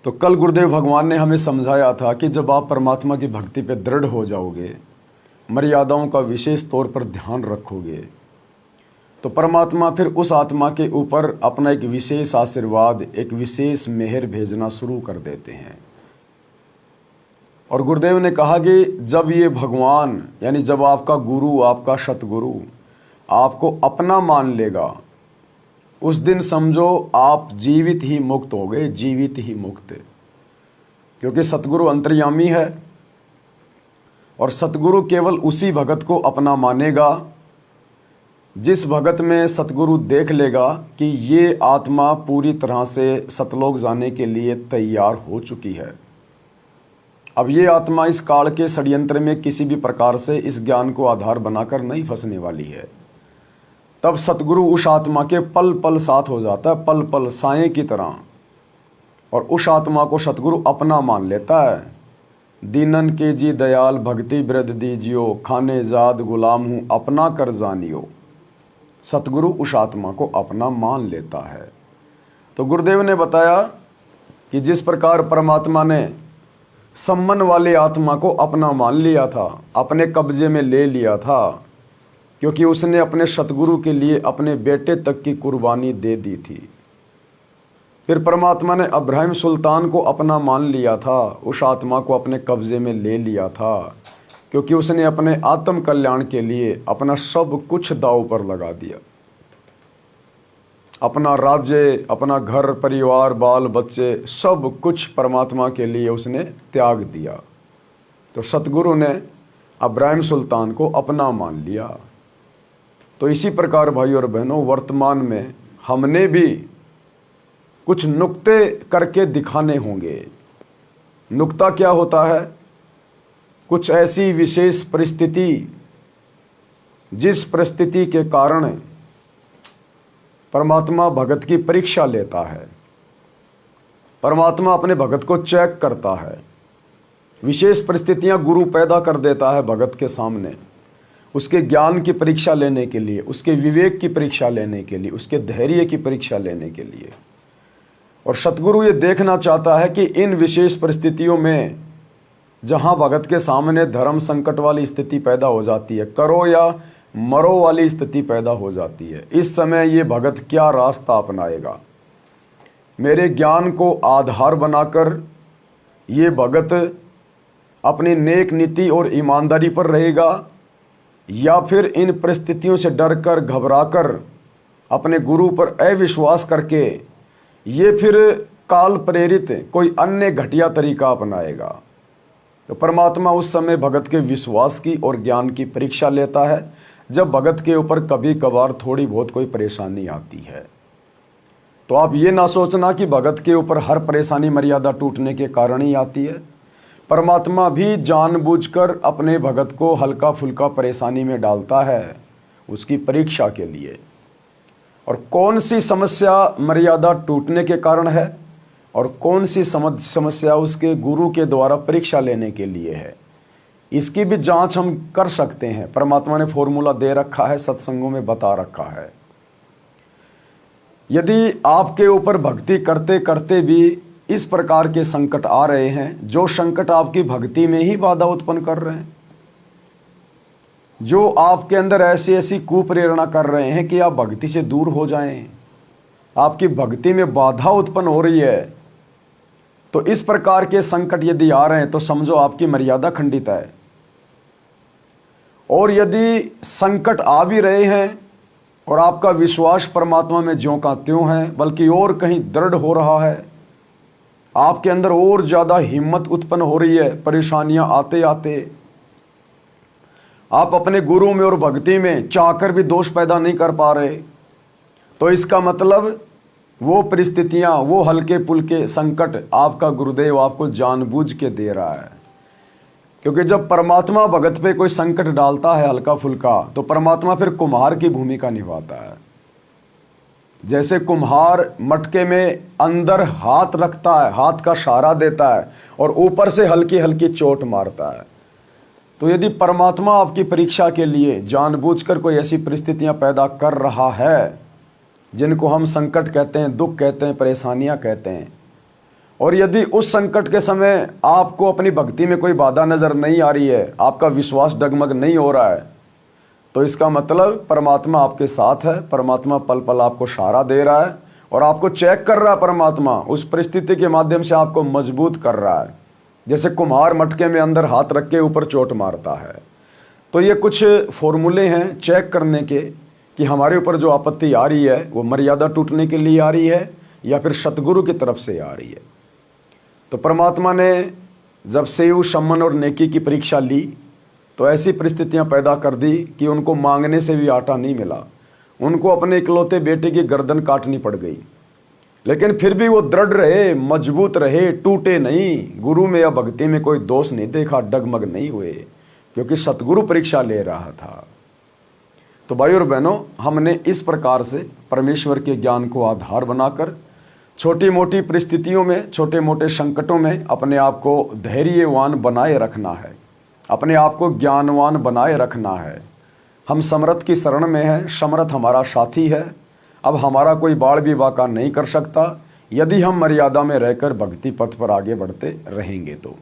तो कल गुरुदेव भगवान ने हमें समझाया था कि जब आप परमात्मा की भक्ति पे दृढ़ हो जाओगे, मर्यादाओं का विशेष तौर पर ध्यान रखोगे, तो परमात्मा फिर उस आत्मा के ऊपर अपना एक विशेष आशीर्वाद, एक विशेष मेहर भेजना शुरू कर देते हैं। और गुरुदेव ने कहा कि जब ये भगवान यानी जब आपका गुरु, आपका सतगुरु आपको अपना मान लेगा, उस दिन समझो आप जीवित ही मुक्त हो गए, जीवित ही मुक्त। क्योंकि सतगुरु अंतर्यामी है और सतगुरु केवल उसी भगत को अपना मानेगा जिस भगत में सतगुरु देख लेगा कि ये आत्मा पूरी तरह से सतलोक जाने के लिए तैयार हो चुकी है। अब ये आत्मा इस काल के षड्यंत्र में किसी भी प्रकार से इस ज्ञान को आधार बनाकर नहीं फंसने वाली है। तब सतगुरु उस आत्मा के पल पल साथ हो जाता है, पल पल साए की तरह, और उस आत्मा को सतगुरु अपना मान लेता है। दीनन के जी दयाल भक्ति वृद्ध दीजियो, खाने जाद गुलाम हूँ अपना कर जानियो। सतगुरु उस आत्मा को अपना मान लेता है। तो गुरुदेव ने बताया कि जिस प्रकार परमात्मा ने सम्मन वाले आत्मा को अपना मान लिया था, अपने कब्जे में ले लिया था, क्योंकि उसने अपने सतगुरु के लिए अपने बेटे तक की कुर्बानी दे दी थी। फिर परमात्मा ने अब्राहिम सुल्तान को अपना मान लिया था, उस आत्मा को अपने कब्जे में ले लिया था, क्योंकि उसने अपने आत्म कल्याण के लिए अपना सब कुछ दांव पर लगा दिया। अपना राज्य, अपना घर परिवार, बाल बच्चे, सब कुछ परमात्मा के लिए उसने त्याग दिया। तो सतगुरु ने अब्राहिम सुल्तान को अपना मान लिया। तो इसी प्रकार भाई और बहनों, वर्तमान में हमने भी कुछ नुक्ते करके दिखाने होंगे। नुक्ता क्या होता है? कुछ ऐसी विशेष परिस्थिति जिस परिस्थिति के कारण परमात्मा भगत की परीक्षा लेता है, परमात्मा अपने भगत को चेक करता है। विशेष परिस्थितियां गुरु पैदा कर देता है भगत के सामने, उसके ज्ञान की परीक्षा लेने के लिए, उसके विवेक की परीक्षा लेने के लिए, उसके धैर्य की परीक्षा लेने के लिए। और सतगुरु ये देखना चाहता है कि इन विशेष परिस्थितियों में जहां भगत के सामने धर्म संकट वाली स्थिति पैदा हो जाती है, करो या मरो वाली स्थिति पैदा हो जाती है, इस समय ये भगत क्या रास्ता अपनाएगा? मेरे ज्ञान को आधार बनाकर ये भगत अपनी नेक नीति और ईमानदारी पर रहेगा, या फिर इन परिस्थितियों से डरकर घबराकर अपने गुरु पर अविश्वास करके ये फिर काल प्रेरित कोई अन्य घटिया तरीका अपनाएगा? तो परमात्मा उस समय भगत के विश्वास की और ज्ञान की परीक्षा लेता है, जब भगत के ऊपर कभी कभार थोड़ी बहुत कोई परेशानी आती है। तो आप ये ना सोचना कि भगत के ऊपर हर परेशानी मर्यादा टूटने के कारण ही आती है। परमात्मा भी जानबूझकर अपने भगत को हल्का फुल्का परेशानी में डालता है, उसकी परीक्षा के लिए। और कौन सी समस्या मर्यादा टूटने के कारण है और कौन सी समस्या उसके गुरु के द्वारा परीक्षा लेने के लिए है, इसकी भी जांच हम कर सकते हैं। परमात्मा ने फॉर्मूला दे रखा है, सत्संगों में बता रखा है। यदि आपके ऊपर भक्ति करते करते भी इस प्रकार के संकट आ रहे हैं, जो संकट आपकी भक्ति में ही बाधा उत्पन्न कर रहे हैं, जो आपके अंदर ऐसी ऐसी कुप्रेरणा कर रहे हैं कि आप भक्ति से दूर हो जाएं, आपकी भक्ति में बाधा उत्पन्न हो रही है, तो इस प्रकार के संकट यदि आ रहे हैं तो समझो आपकी मर्यादा खंडित है। और यदि संकट आ भी रहे हैं और आपका विश्वास परमात्मा में ज्यों का त्यों है, बल्कि और कहीं दृढ़ हो रहा है, आपके अंदर और ज़्यादा हिम्मत उत्पन्न हो रही है, परेशानियां आते आते आप अपने गुरु में और भक्ति में चाहकर भी दोष पैदा नहीं कर पा रहे, तो इसका मतलब वो परिस्थितियां, वो हल्के पुल्के संकट आपका गुरुदेव आपको जानबूझ के दे रहा है। क्योंकि जब परमात्मा भगत पे कोई संकट डालता है हल्का फुल्का, तो परमात्मा फिर कुम्हार की भूमिका निभाता है। जैसे कुम्हार मटके में अंदर हाथ रखता है, हाथ का सहारा देता है और ऊपर से हल्की हल्की चोट मारता है, तो यदि परमात्मा आपकी परीक्षा के लिए जानबूझकर कोई ऐसी परिस्थितियां पैदा कर रहा है जिनको हम संकट कहते हैं, दुख कहते हैं, परेशानियां कहते हैं, और यदि उस संकट के समय आपको अपनी भक्ति में कोई बाधा नज़र नहीं आ रही है, आपका विश्वास डगमग नहीं हो रहा है, तो इसका मतलब परमात्मा आपके साथ है। परमात्मा पल पल आपको सहारा दे रहा है और आपको चेक कर रहा है। परमात्मा उस परिस्थिति के माध्यम से आपको मजबूत कर रहा है, जैसे कुम्हार मटके में अंदर हाथ रख के ऊपर चोट मारता है। तो ये कुछ फॉर्मूले हैं चेक करने के कि हमारे ऊपर जो आपत्ति आ रही है वो मर्यादा टूटने के लिए आ रही है या फिर सतगुरु की तरफ से आ रही है। तो परमात्मा ने जब सेव, सम्मान और नेकी की परीक्षा ली तो ऐसी परिस्थितियां पैदा कर दी कि उनको मांगने से भी आटा नहीं मिला, उनको अपने इकलौते बेटे की गर्दन काटनी पड़ गई। लेकिन फिर भी वो दृढ़ रहे, मजबूत रहे, टूटे नहीं। गुरु में या भक्ति में कोई दोष नहीं देखा, डगमग नहीं हुए, क्योंकि सतगुरु परीक्षा ले रहा था। तो भाई और बहनों, हमने इस प्रकार से परमेश्वर के ज्ञान को आधार बनाकर छोटी मोटी परिस्थितियों में, छोटे मोटे संकटों में अपने आप को धैर्यवान बनाए रखना है, अपने आप को ज्ञानवान बनाए रखना है। हम समर्थ की शरण में हैं, समर्थ हमारा साथी है। अब हमारा कोई बाड़ भी बाका नहीं कर सकता यदि हम मर्यादा में रहकर भक्ति पथ पर आगे बढ़ते रहेंगे तो।